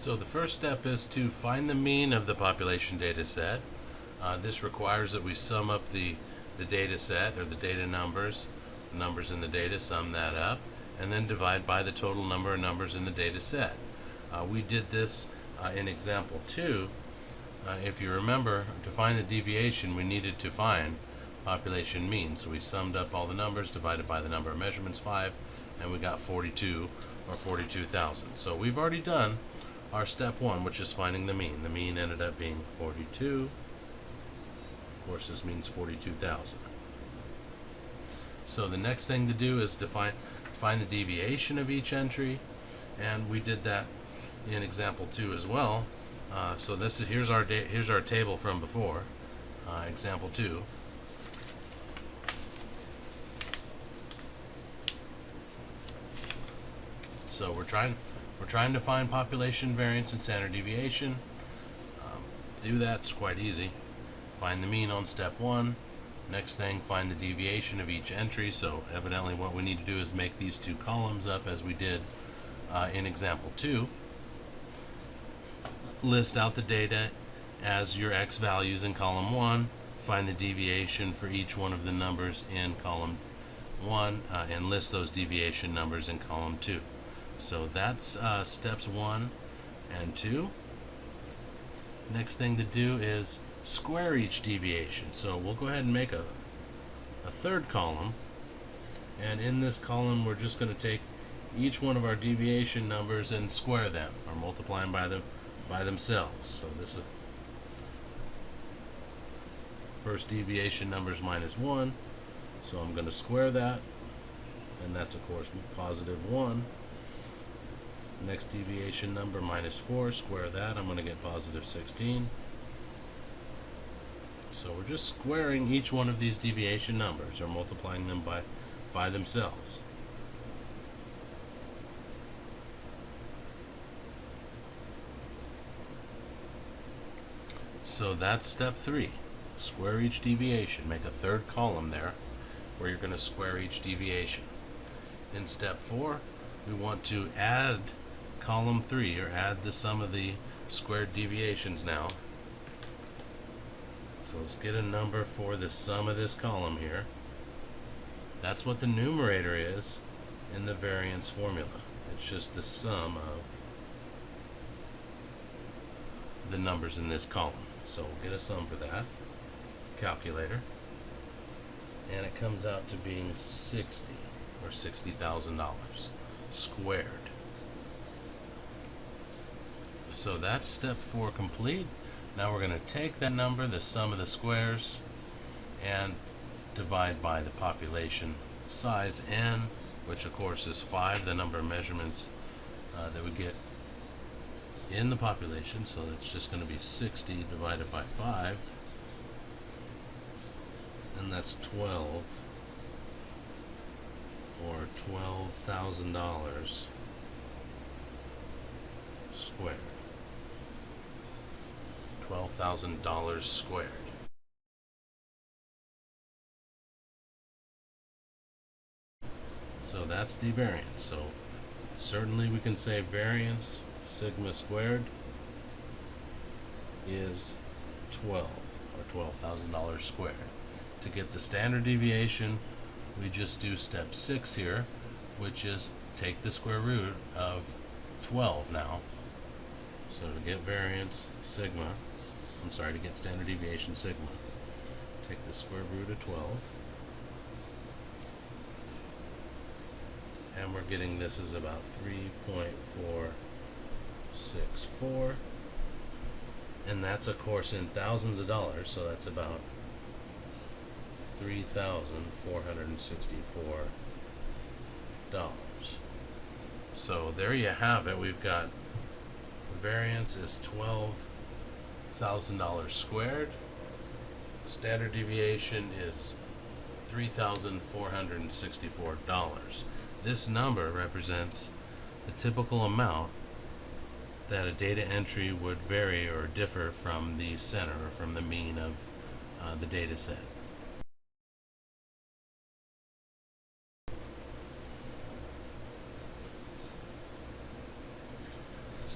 So the first step is to find the mean of the population data set. This requires that we sum up the data set, or the data numbers, the numbers in the data, sum that up, and then divide by the total number of numbers in the data set. We did this in example 2. If you remember, to find the deviation, we needed to find population mean. So we summed up all the numbers, divided by the number of measurements, 5, and we got 42, or 42,000. So we've already done our step 1, which is finding the mean. The mean ended up being 42. Of course, this means 42,000. So the next thing to do is to find the deviation of each entry, and we did that in example 2 as well. So here's our table from before, example 2. So we're trying to find population variance and standard deviation. Do that, it's quite easy. Find the mean on step 1. Next thing, find the deviation of each entry. So evidently what we need to do is make these two columns up as we did in example 2. List out the data as your x values in column 1. Find the deviation for each one of the numbers in column 1, and list those deviation numbers in column 2. So that's steps 1 and 2. Next thing to do is square each deviation. So we'll go ahead and make a third column, and in this column we're just going to take each one of our deviation numbers and square them, or multiply them by themselves. So this is first deviation number is -1, so I'm going to square that, and that's of course +1. Next deviation number, -4, square that, I'm going to get +16. So we're just squaring each one of these deviation numbers, or multiplying them by themselves. So that's step 3. Square each deviation. Make a third column there where you're going to square each deviation. In step 4, we want to add column 3, or add the sum of the squared deviations now. So let's get a number for the sum of this column here. That's what the numerator is in the variance formula. It's just the sum of the numbers in this column. So we'll get a sum for that. Calculator. And it comes out to being 60, or $60,000 squared. So that's step 4 complete. Now we're going to take that number, the sum of the squares, and divide by the population size n, which of course is 5, the number of measurements that we get in the population. So that's just going to be 60 divided by 5, and that's 12, or $12,000 squared. $12,000 squared. So that's the variance. So certainly we can say variance sigma squared is 12, or $12,000 squared. To get the standard deviation, we just do step 6 here, which is take the square root of 12 now. So to get variance sigma, to get standard deviation sigma, take the square root of 12, and we're getting this is about 3.464, and that's of course in thousands of dollars, so that's about $3,464. So there you have it. We've got variance is $12,000 squared. Standard deviation is $3,464. This number represents the typical amount that a data entry would vary or differ from the center, or from the mean of the data set.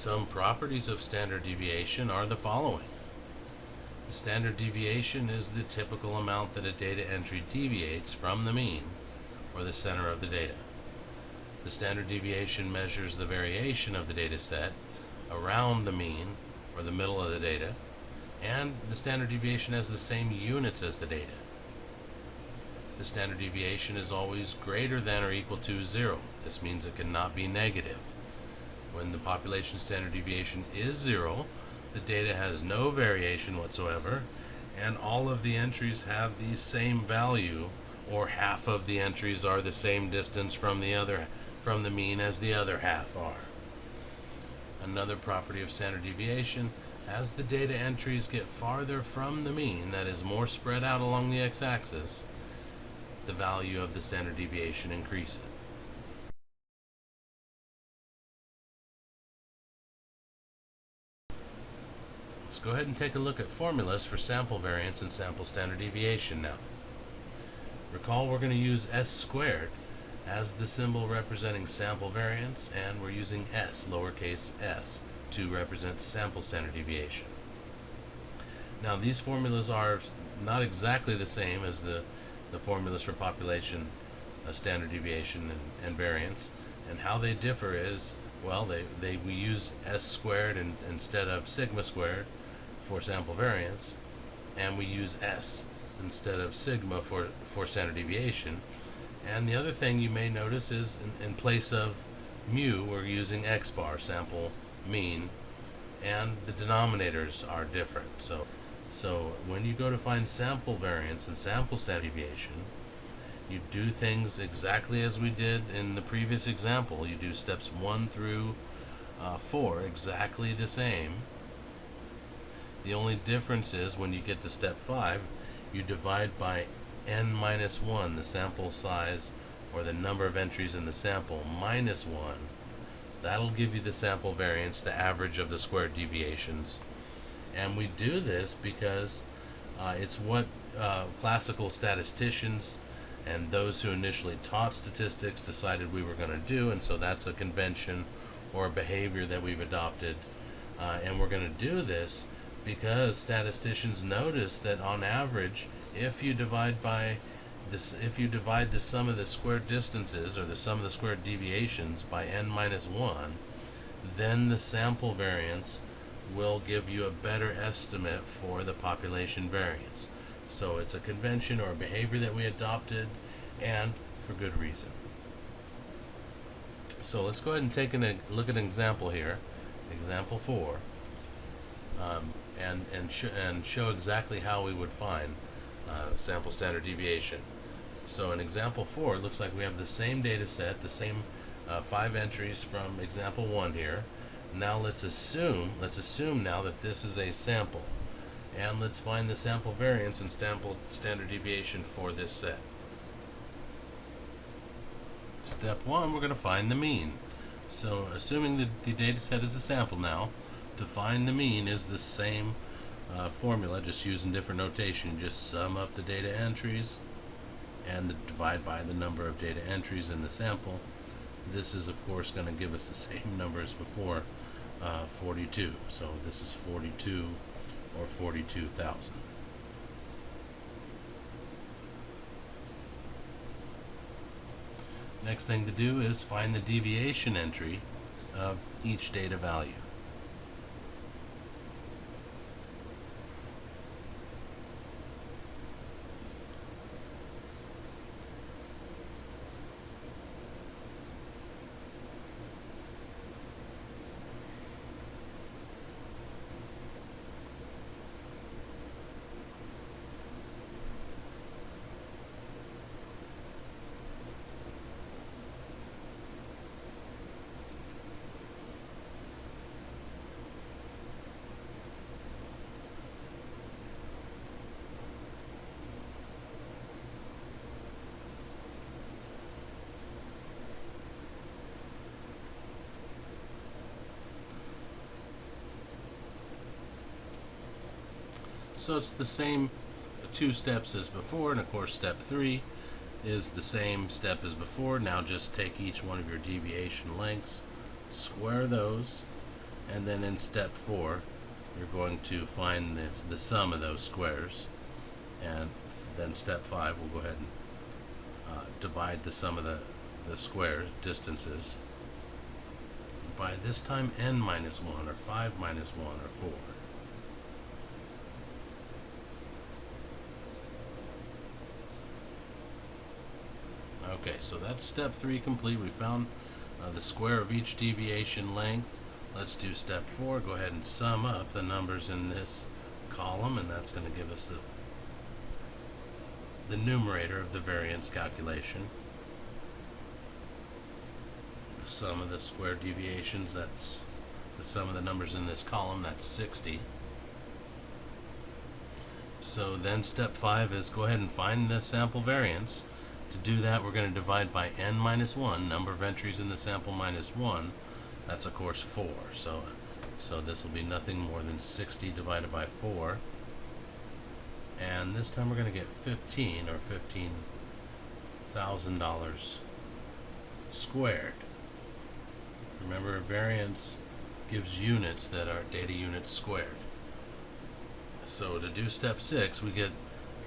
Some properties of standard deviation are the following. The standard deviation is the typical amount that a data entry deviates from the mean, or the center of the data. The standard deviation measures the variation of the data set around the mean, or the middle of the data, and the standard deviation has the same units as the data. The standard deviation is always greater than or equal to 0. This means it cannot be negative. When the population standard deviation is 0, the data has no variation whatsoever, and all of the entries have the same value, or half of the entries are the same distance from the mean as the other half are. Another property of standard deviation, as the data entries get farther from the mean, that is more spread out along the x-axis, the value of the standard deviation increases. Let's go ahead and take a look at formulas for sample variance and sample standard deviation now. Recall we're going to use s squared as the symbol representing sample variance, and we're using s, lowercase s, to represent sample standard deviation. Now these formulas are not exactly the same as the formulas for population standard deviation and variance, and how they differ is, well, we use s squared instead of sigma squared for sample variance, and we use s instead of sigma for standard deviation. And the other thing you may notice is in place of mu, we're using x bar, sample mean, and the denominators are different. So when you go to find sample variance and sample standard deviation, you do things exactly as we did in the previous example. You do steps 1 through 4 exactly the same. The only difference is when you get to step 5, you divide by n minus 1, the sample size or the number of entries in the sample, minus 1. That'll give you the sample variance, the average of the squared deviations. And we do this because it's what classical statisticians and those who initially taught statistics decided we were going to do, and so that's a convention or a behavior that we've adopted. And we're going to do this because statisticians notice that on average, if you divide the sum of the squared distances, or the sum of the squared deviations, by n minus 1, then the sample variance will give you a better estimate for the population variance. So it's a convention or a behavior that we adopted, and for good reason. So let's go ahead and take a look at an example here, example 4, and show exactly how we would find sample standard deviation. So in example 4, it looks like we have the same data set, the same 5 entries from example 1 here. Now let's assume now that this is a sample, and let's find the sample variance and sample standard deviation for this set. Step 1, we're going to find the mean. So assuming that the data set is a sample now, to find the mean is the same formula, just using different notation. Just sum up the data entries and divide by the number of data entries in the sample. This is of course going to give us the same number as before, 42. So this is 42, or 42,000. Next thing to do is find the deviation entry of each data value. So it's the same 2 steps as before, and of course step 3 is the same step as before. Now just take each one of your deviation lengths, square those, And then in step 4, you're going to find the sum of those squares. And then step 5, we'll go ahead and divide the sum of the square distances by this time n minus 1 or 5 minus 1 or 4. Okay, so that's step 3 complete. We found the square of each deviation length. Let's do step 4. Go ahead and sum up the numbers in this column, and that's going to give us the numerator of the variance calculation. The sum of the square deviations, that's the sum of the numbers in this column, that's 60. So then step 5 is go ahead and find the sample variance. To do that, we're going to divide by n minus 1, number of entries in the sample minus 1. That's of course 4. So this will be nothing more than 60 divided by 4. And this time we're going to get 15, or $15,000 squared. Remember, variance gives units that are data units squared. So to do step 6, we get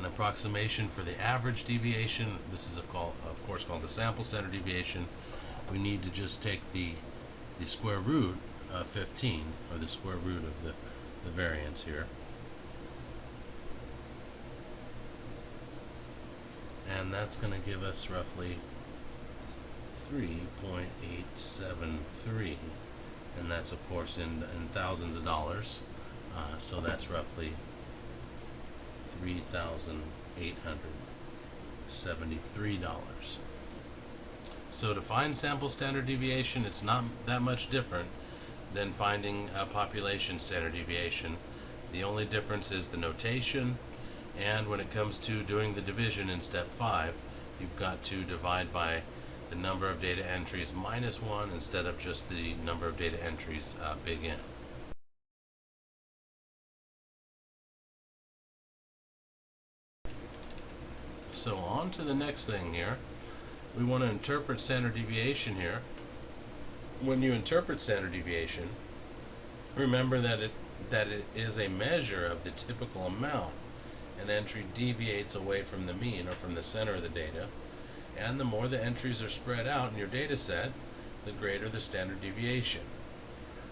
an approximation for the average deviation. This is of course called the sample standard deviation. We need to just take the square root of 15, or the square root of the variance here. And that's going to give us roughly 3.873, and that's of course in thousands of dollars. So that's roughly $3,873. So to find sample standard deviation, it's not that much different than finding a population standard deviation. The only difference is the notation, and when it comes to doing the division in step 5, you've got to divide by the number of data entries minus 1 instead of just the number of data entries big N. So on to the next thing here. We want to interpret standard deviation here. When you interpret standard deviation, remember that it is a measure of the typical amount an entry deviates away from the mean, or from the center of the data. And the more the entries are spread out in your data set, the greater the standard deviation.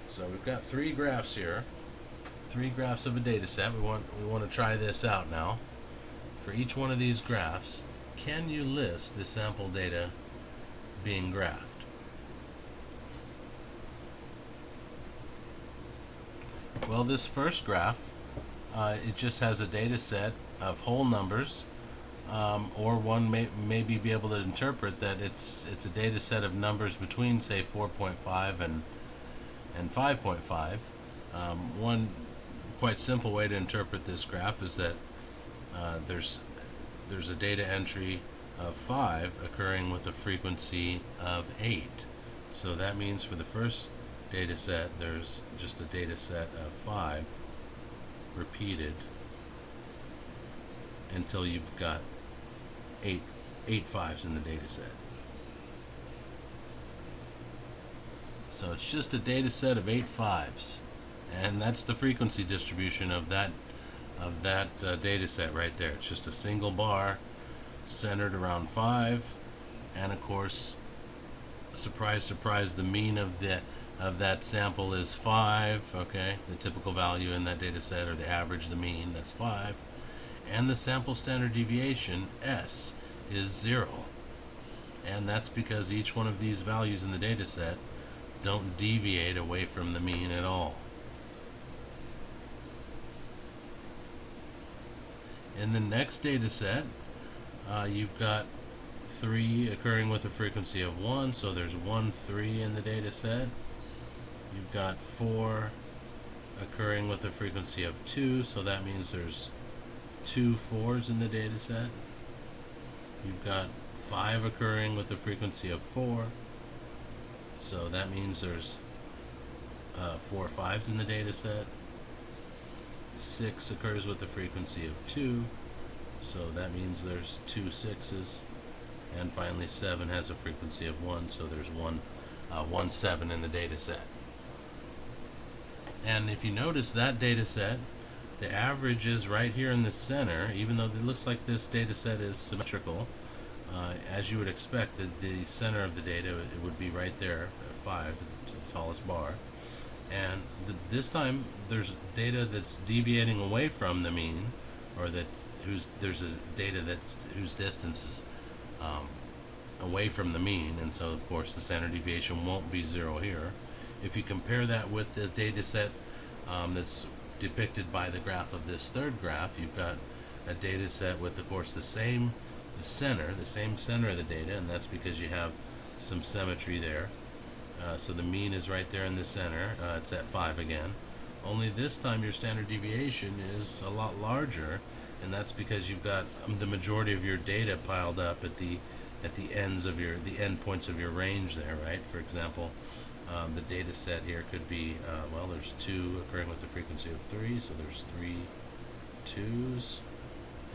So we've got 3 graphs here, 3 graphs of a data set. We want to try this out now. For each one of these graphs, can you list the sample data being graphed? Well, this first graph, it just has a data set of whole numbers, or one may maybe be able to interpret that it's a data set of numbers between, say, 4.5 and 5.5. One quite simple way to interpret this graph is that there's a data entry of 5 occurring with a frequency of 8. So that means for the first data set, there's just a data set of 5 repeated until you've got 8 5s in the data set. So it's just a data set of 8 5s, and that's the frequency distribution of that data set right there. It's just a single bar centered around 5, and of course, surprise surprise, the mean of that sample is 5. Okay, the typical value in that data set, or the average, the mean, that's 5, and the sample standard deviation, S, is 0, and that's because each one of these values in the data set don't deviate away from the mean at all. In the next data set, you've got 3 occurring with a frequency of 1, so there's 1 3 in the data set. You've got 4 occurring with a frequency of 2, so that means there's 2 4s in the data set. You've got 5 occurring with a frequency of 4, so that means there's 4 5s in the data set. 6 occurs with a frequency of 2, so that means there's 2 6s. And finally 7 has a frequency of 1, so there's 1 7 in the data set. And if you notice that data set, the average is right here in the center, even though it looks like this data set is symmetrical. As you would expect, the center of the data, it would be right there at 5, the tallest bar. And this time there's data that's deviating away from the mean, or that there's a data whose distance is away from the mean, and so of course the standard deviation won't be 0 here. If you compare that with the data set that's depicted by the graph of this third graph, you've got a data set with, of course, the same center of the data, and that's because you have some symmetry there. So the mean is right there in the center. It's at 5 again. Only this time your standard deviation is a lot larger, and that's because you've got the majority of your data piled up at the ends of the end points of your range there, right? For example, the data set here could be, well, there's 2 occurring with the frequency of 3, so there's 3 2s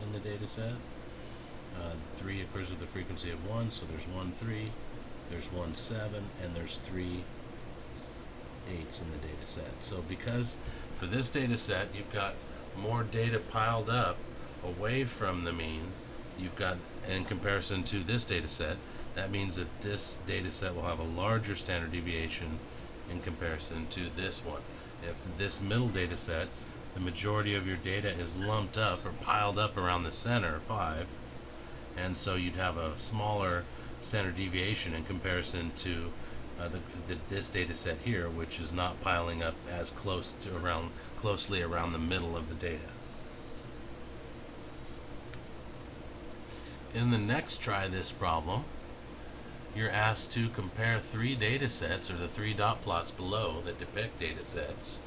in the data set. 3 occurs with the frequency of 1, so there's 1 3, there's 1 7, and there's 3 8s in the data set. So because for this data set you've got more data piled up away from the mean, you've got, in comparison to this data set, that means that this data set will have a larger standard deviation in comparison to this one. If this middle data set, the majority of your data is lumped up or piled up around the center, 5, and so you'd have a smaller standard deviation in comparison to this data set here, which is not piling up as closely around the middle of the data. In the next try this problem, you're asked to compare 3 data sets, or the 3 dot plots below that depict data sets,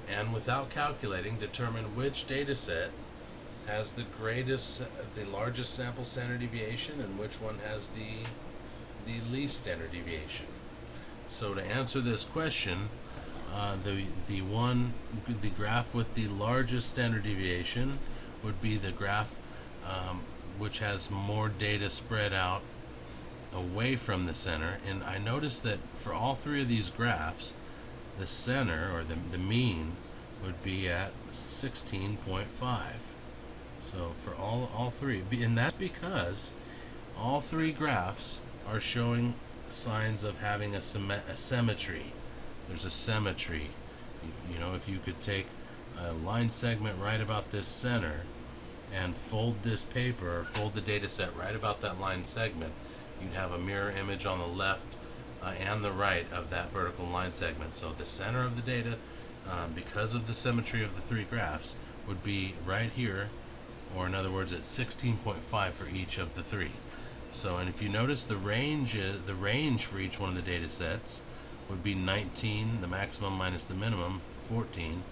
and without calculating, determine which data set has the largest sample standard deviation and which one has the least standard deviation. So to answer this question, the graph with the largest standard deviation would be the graph which has more data spread out away from the center. And I noticed that for all 3 of these graphs, the center, or the mean, would be at 16.5. So for all 3, and that's because all 3 graphs are showing signs of having a symmetry. There's a symmetry. You know, if you could take a line segment right about this center and fold this paper, or fold the data set right about that line segment, you'd have a mirror image on the left and the right of that vertical line segment. So the center of the data, because of the symmetry of the 3 graphs, would be right here, or in other words at 16.5 for each of the 3. So, and if you notice, the range for each one of the data sets would be 19, the maximum minus the minimum, 14.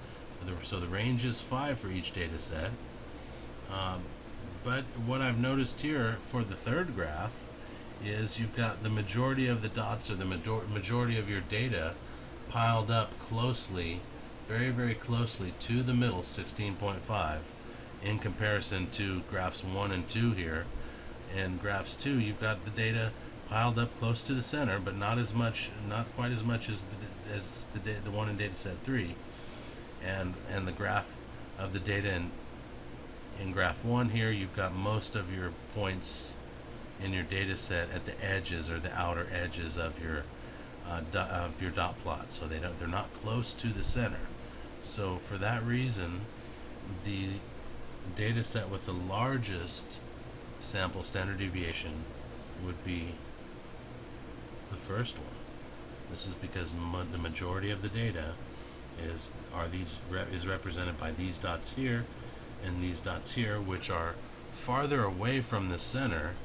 So the range is 5 for each data set. But what I've noticed here for the third graph is you've got the majority of the dots, or the majority of your data, piled up closely, very, very closely to the middle, 16.5, in comparison to graphs 1 and 2 here. In graphs 2, you've got the data piled up close to the center, but not quite as much as the one in data set 3. And the graph of the data in graph 1 here, you've got most of your points in your data set at the edges, or the outer edges of your dot plot, so they're not close to the center. So for that reason, the data set with the largest sample standard deviation would be the first one. This is because the majority of the data is represented by these dots here and these dots here, which are farther away from the center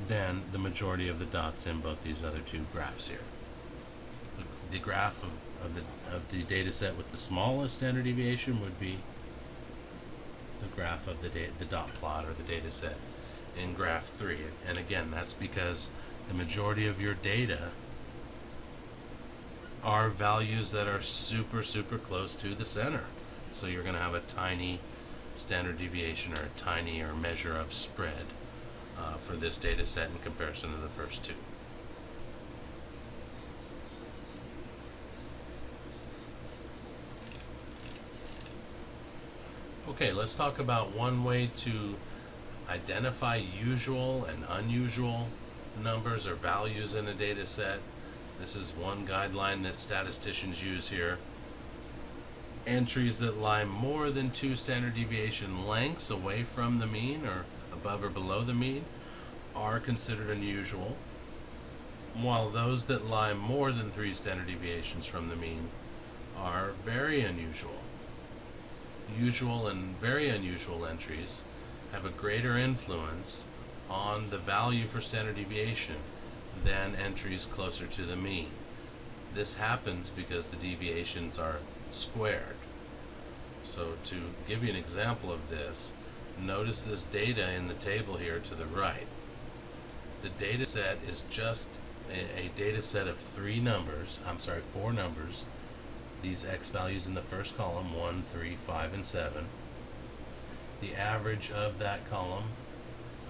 than the majority of the dots in both these other 2 graphs here. The graph of the data set with the smallest standard deviation would be the graph of the dot plot, or the data set in graph 3. And again, that's because the majority of your data are values that are super, super close to the center. So you're going to have a tiny standard deviation, or a tiny measure of spread for this data set in comparison to the first 2. Okay, let's talk about one way to identify usual and unusual numbers or values in a data set. This is one guideline that statisticians use here. Entries that lie more than 2 standard deviation lengths away from the mean or above or below the mean are considered unusual, while those that lie more than 3 standard deviations from the mean are very unusual. Usual and very unusual entries have a greater influence on the value for standard deviation than entries closer to the mean. This happens because the deviations are squared. So to give you an example of this, notice this data in the table here to the right. The data set is just a data set of 4 numbers. These x values in the first column, 1, 3, 5, and 7. The average of that column,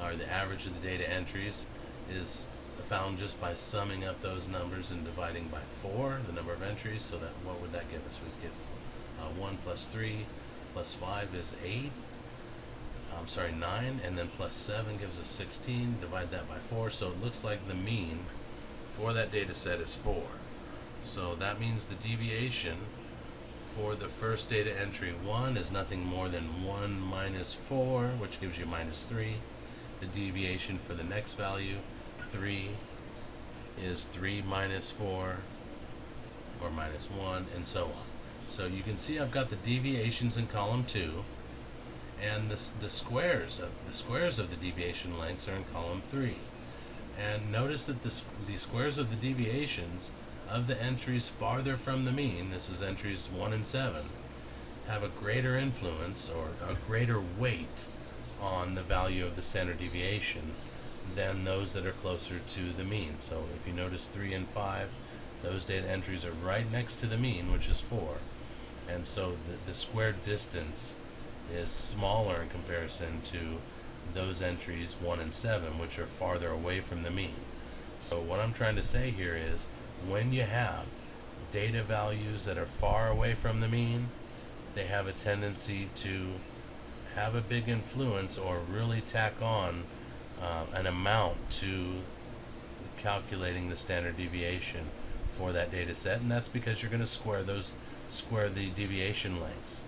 or the average of the data entries, is found just by summing up those numbers and dividing by 4, the number of entries. So that, what would that give us? We'd get 1 plus 3 plus 5 is 9, and then plus 7 gives us 16. Divide that by 4, so it looks like the mean for that data set is 4. So that means the deviation for the first data entry 1 is nothing more than 1 minus 4, which gives you minus 3. The deviation for the next value, 3, is 3 minus 4, or minus 1, and so on. So you can see I've got the deviations in column 2, and the squares of the deviation lengths are in column 3. And notice that the squares of the deviations of the entries farther from the mean, this is entries 1 and 7, have a greater influence or a greater weight on the value of the standard deviation than those that are closer to the mean. So if you notice 3 and 5, those data entries are right next to the mean, which is 4. And so the squared distance is smaller in comparison to those entries 1 and 7, which are farther away from the mean. So what I'm trying to say here is, when you have data values that are far away from the mean, they have a tendency to have a big influence or really tack on an amount to calculating the standard deviation for that data set, and that's because you're going to square the deviation lengths.